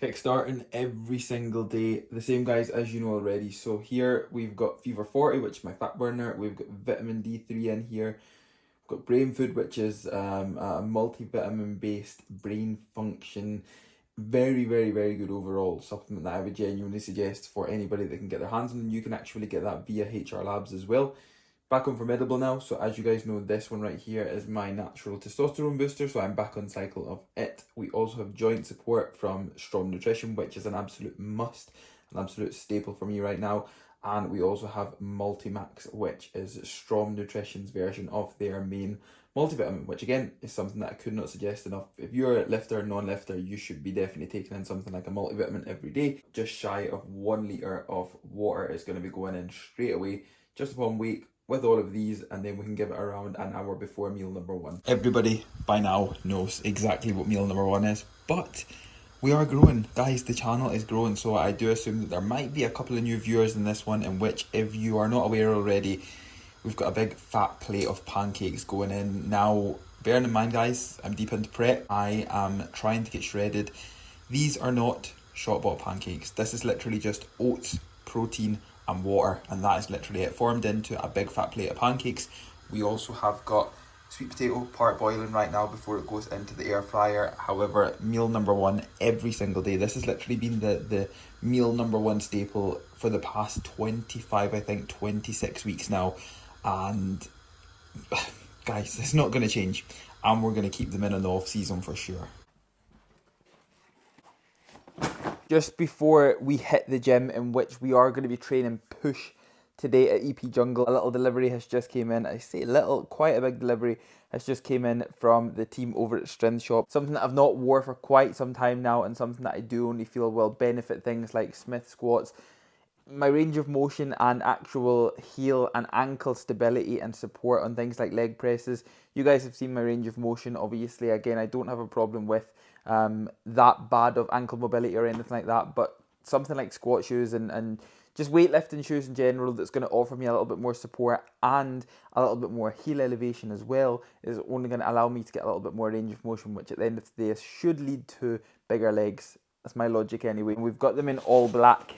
Kickstarting every single day. The same guys as you know already. So here we've got Fever 40, which is my fat burner. We've got vitamin D3 in here. We've got Brain Food, which is a multivitamin based brain function. Very, very, very good overall supplement that I would genuinely suggest for anybody that can get their hands on. You can actually get that via HR Labs as well. Back on Formidable now, so as you guys know, this one right here is my natural testosterone booster, so I'm back on cycle of it. We also have joint support from Strom Nutrition, which is an absolute must, an absolute staple for me right now. And we also have Multimax, which is Strom Nutrition's version of their main multivitamin, which again is something that I could not suggest enough. If you're a lifter, non-lifter, you should be definitely taking in something like a multivitamin every day. Just shy of 1 litre of water is going to be going in straight away, just upon wake, with all of these, and then we can give it around an hour before meal number one. Everybody by now knows exactly what meal number one is, but we are growing, guys. The channel is growing, so I do assume that there might be a couple of new viewers in this one, in which, if you are not aware already, we've got a big fat plate of pancakes going in. Now, bearing in mind, guys, I'm deep into prep. I am trying to get shredded. These are not shot bought pancakes. This is literally just oats, protein, and water, and that is literally it, formed into a big fat plate of pancakes. We also have got sweet potato part boiling right now before it goes into the air fryer. However, meal number one every single day. This has literally been the meal number one staple for the past 25, I think 26 weeks now, and guys, it's not going to change, and we're going to keep them in the off season for sure. Just before we hit the gym, in which we are going to be training push today at EP Jungle, a little delivery has just came in. I say little, quite a big delivery has just came in from the team over at Strength Shop. Something that I've not wore for quite some time now, and something that I do only feel will benefit things like Smith squats, my range of motion, and actual heel and ankle stability and support on things like leg presses. You guys have seen my range of motion. Obviously, again, I don't have a problem with that bad of ankle mobility or anything like that, but something like squat shoes and just weightlifting shoes in general that's going to offer me a little bit more support and a little bit more heel elevation as well is only going to allow me to get a little bit more range of motion, which at the end of the day should lead to bigger legs. That's my logic anyway. And we've got them in all black,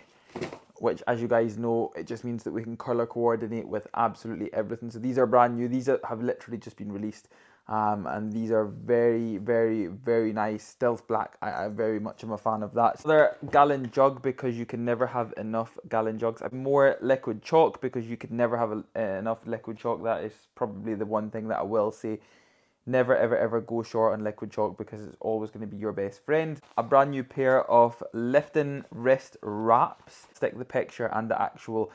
which, as you guys know, it just means that we can color coordinate with absolutely everything. So these are brand new. These have literally just been released. And these are very, very, very nice. Stealth black, I very much am a fan of that. Another gallon jug, because you can never have enough gallon jugs. More liquid chalk, because you could never have enough liquid chalk. That is probably the one thing that I will say. Never, ever, ever go short on liquid chalk, because it's always going to be your best friend. A brand new pair of lifting wrist wraps. Stick the picture and the actual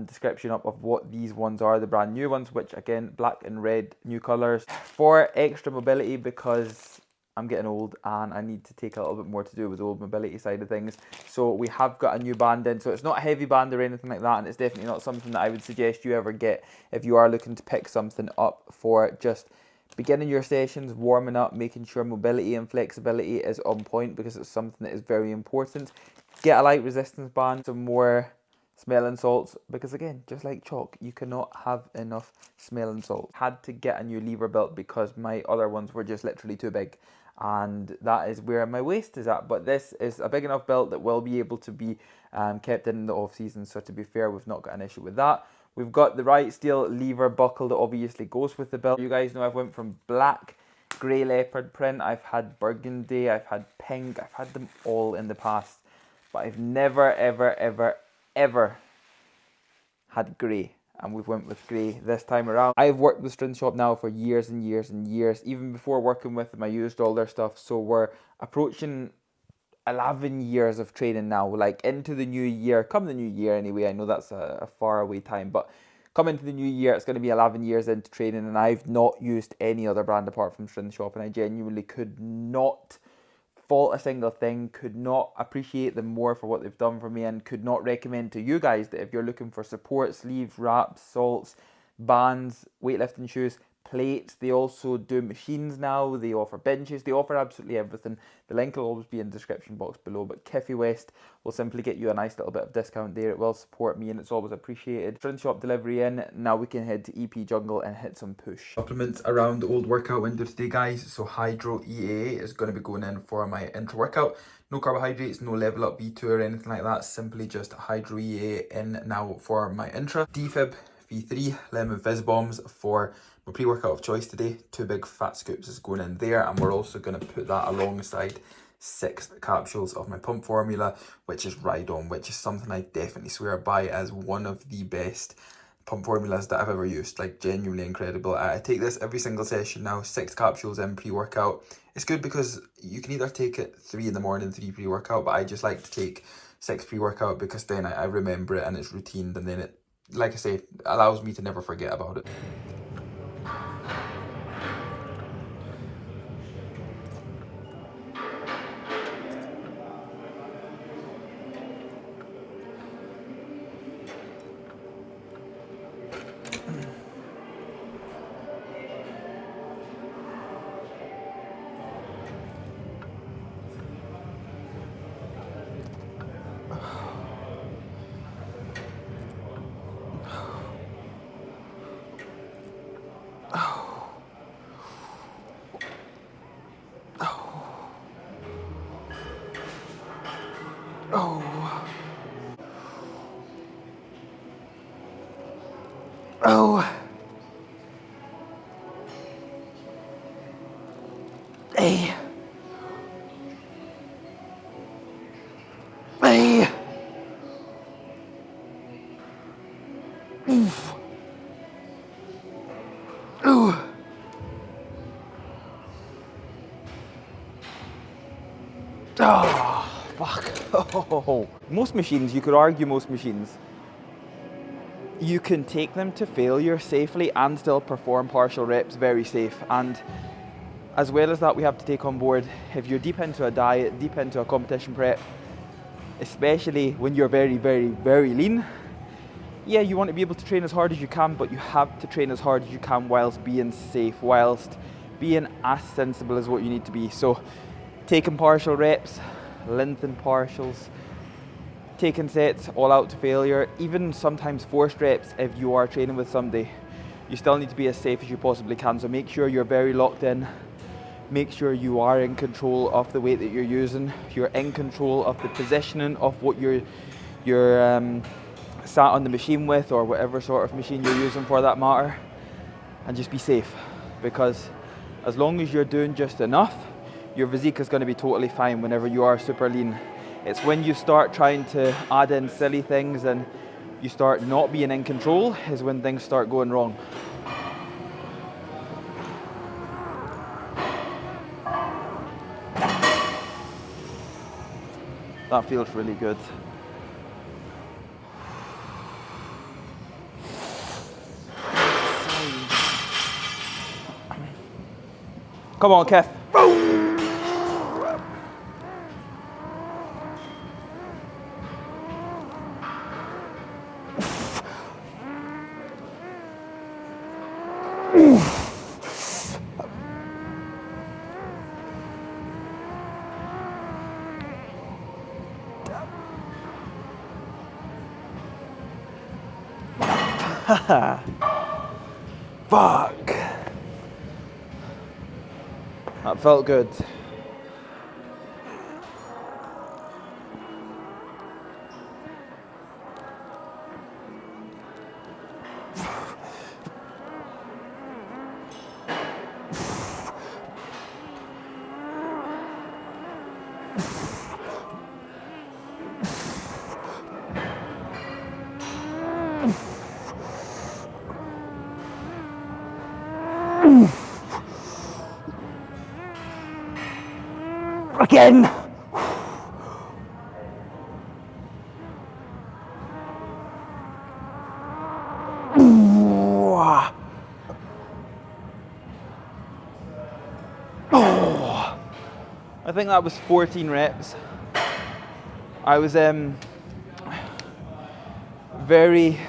description up of what these ones are, the brand new ones, which again, black and red, new colors. For extra mobility, because I'm getting old and I need to take a little bit more to do with the old mobility side of things. So we have got a new band in. So it's not a heavy band or anything like that, and it's definitely not something that I would suggest you ever get if you are looking to pick something up for just beginning your sessions, warming up, making sure mobility and flexibility is on point, because it's something that is very important. Get a light resistance band, some more smelling salts, because again, just like chalk, you cannot have enough smelling salts. Had to get a new lever belt because my other ones were just literally too big, and that is where my waist is at. But this is a big enough belt that will be able to be kept in the off season, so to be fair, we've not got an issue with that. We've got the right steel lever buckle that obviously goes with the belt. You guys know I've went from black, grey leopard print, I've had burgundy, I've had pink, I've had them all in the past. But I've never, ever, ever, ever had grey. And we've went with grey this time around. I've worked with Strength Shop now for years and years and years. Even before working with them, I used all their stuff. So we're approaching 11 years of training now, like into the new year, come the new year anyway. I know that's a far away time, but come into the new year, it's going to be 11 years into training, and I've not used any other brand apart from Strength Shop, and I genuinely could not fault a single thing, could not appreciate them more for what they've done for me, and could not recommend to you guys that if you're looking for support, sleeves, wraps, salts, bands, weightlifting shoes, plates. They also do machines now. They offer benches. They offer absolutely everything. The link will always be in the description box below. But Kiffy West will simply get you a nice little bit of discount there. It will support me and it's always appreciated. Sprint shop delivery in. Now we can head to EP Jungle and hit some push. Supplements around the old workout window today, guys. So Hydro EA is going to be going in for my intra workout. No carbohydrates, no level up V2 or anything like that. Simply just Hydro EA in now for my intra. Defib V3 Lemon Fizz Bombs for my pre-workout of choice today. 2 big fat scoops is going in there, and we're also going to put that alongside 6 capsules of my pump formula, which is Ride On, which is something I definitely swear by as one of the best pump formulas that I've ever used. Like, genuinely incredible. I take this every single session now, 6 capsules in pre-workout. It's good because you can either take it 3 in the morning, 3 pre-workout, but I just like to take 6 pre-workout because then I remember it and it's routine, and then it, like I say, allows me to never forget about it. Oh. Hey. Hey. Oof. Ooh. Oh, fuck. Oh. Most machines, you could argue most machines, you can take them to failure safely and still perform partial reps very safe. And as well as that, we have to take on board, if you're deep into a diet, deep into a competition prep, especially when you're very, very, very lean, yeah, you want to be able to train as hard as you can, but you have to train as hard as you can whilst being safe, whilst being as sensible as what you need to be. So taking partial reps, lengthen partials, taking sets all out to failure, even sometimes forced reps if you are training with somebody, you still need to be as safe as you possibly can. So make sure you're very locked in. Make sure you are in control of the weight that you're using. You're in control of the positioning of what you're sat on the machine with, or whatever sort of machine you're using for that matter. And just be safe, because as long as you're doing just enough, your physique is going to be totally fine whenever you are super lean. It's when you start trying to add in silly things and you start not being in control is when things start going wrong. That feels really good. Come on, Kev. Fuck. That felt good. Again. Oh. I think that was 14 reps. I was very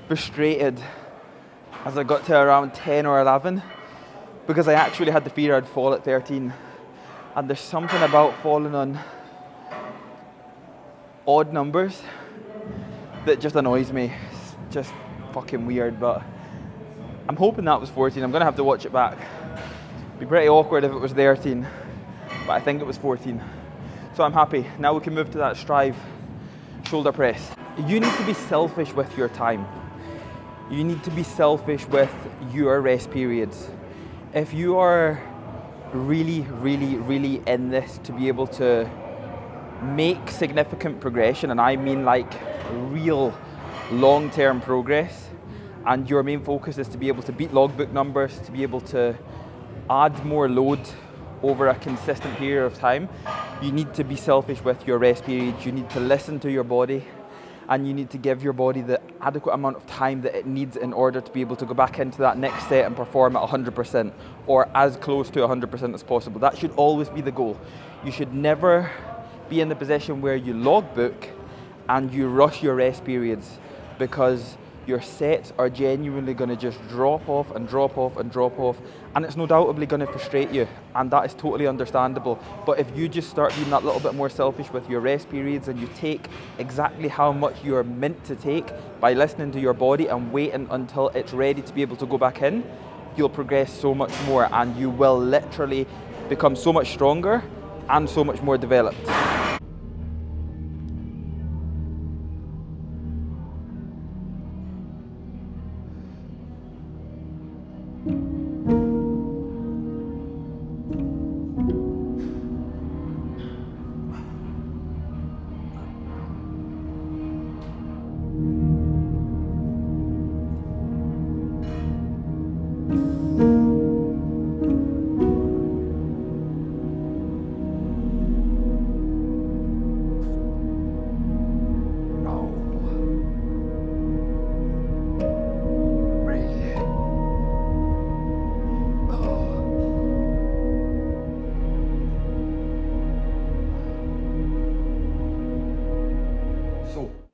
frustrated as I got to around 10 or 11, because I actually had the fear I'd fall at 13. And there's something about falling on odd numbers that just annoys me. It's just fucking weird, but I'm hoping that was 14. I'm gonna have to watch it back. It'd be pretty awkward if it was 13, but I think it was 14. So I'm happy. Now we can move to that strive shoulder press. You need to be selfish with your time. You need to be selfish with your rest periods. If you are really, really, really in this to be able to make significant progression, and I mean like real long-term progress, and your main focus is to be able to beat logbook numbers, to be able to add more load over a consistent period of time, you need to be selfish with your rest periods. You need to listen to your body, and you need to give your body the adequate amount of time that it needs in order to be able to go back into that next set and perform at 100% or as close to 100% as possible. That should always be the goal. You should never be in the position where you logbook and you rush your rest periods, because your sets are genuinely going to just drop off and drop off and drop off, and it's no doubtably going to frustrate you, and that is totally understandable. But if you just start being that little bit more selfish with your rest periods, and you take exactly how much you're meant to take by listening to your body and waiting until it's ready to be able to go back in, you'll progress so much more, and you will literally become so much stronger and so much more developed.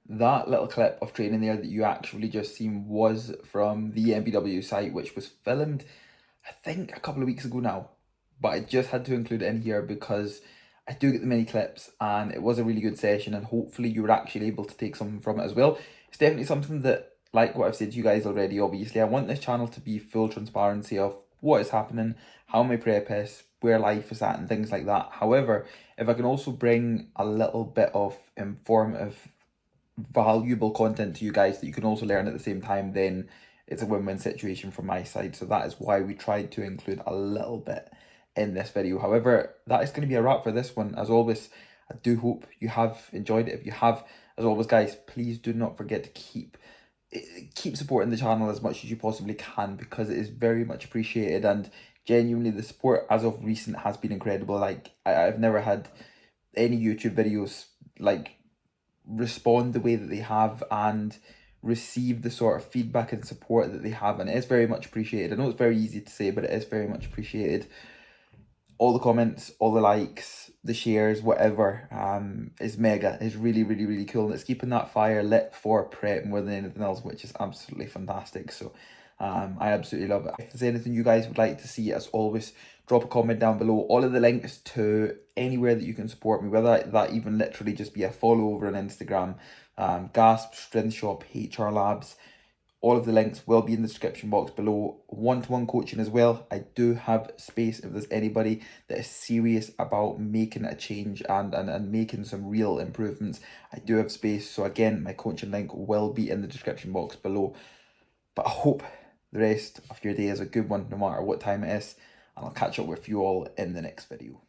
That little clip of training there that you actually just seen was from the MBW site, which was filmed, I think, a couple of weeks ago now. But I just had to include it in here because I do get the mini clips, and it was a really good session, and hopefully you were actually able to take something from it as well. It's definitely something that, like what I've said to you guys already, obviously, I want this channel to be full transparency of what is happening, how my prep is, where life is at, and things like that. However, if I can also bring a little bit of informative, valuable content to you guys that you can also learn at the same time, then it's a win-win situation from my side. So that is why we tried to include a little bit in this video. However, that is going to be a wrap for this one. As always, I do hope you have enjoyed it. If you have, as always guys, please do not forget to keep supporting the channel as much as you possibly can, because it is very much appreciated, and genuinely the support as of recent has been incredible. Like I've never had any YouTube videos like respond the way that they have and receive the sort of feedback and support that they have, and it is very much appreciated. I know it's very easy to say, but it is very much appreciated. All the comments, all the likes, the shares, whatever, is mega. It's really, really, really cool, and it's keeping that fire lit for prep more than anything else, which is absolutely fantastic. So I absolutely love it. If there's anything you guys would like to see, as always, drop a comment down below. All of the links to anywhere that you can support me, whether that even literally just be a follow over on Instagram, Gasp, Strength Shop, HR Labs, all of the links will be in the description box below. One-to-one coaching as well. I do have space if there's anybody that is serious about making a change and making some real improvements. I do have space. So again, my coaching link will be in the description box below. But I hope the rest of your day is a good one, no matter what time it is. And I'll catch up with you all in the next video.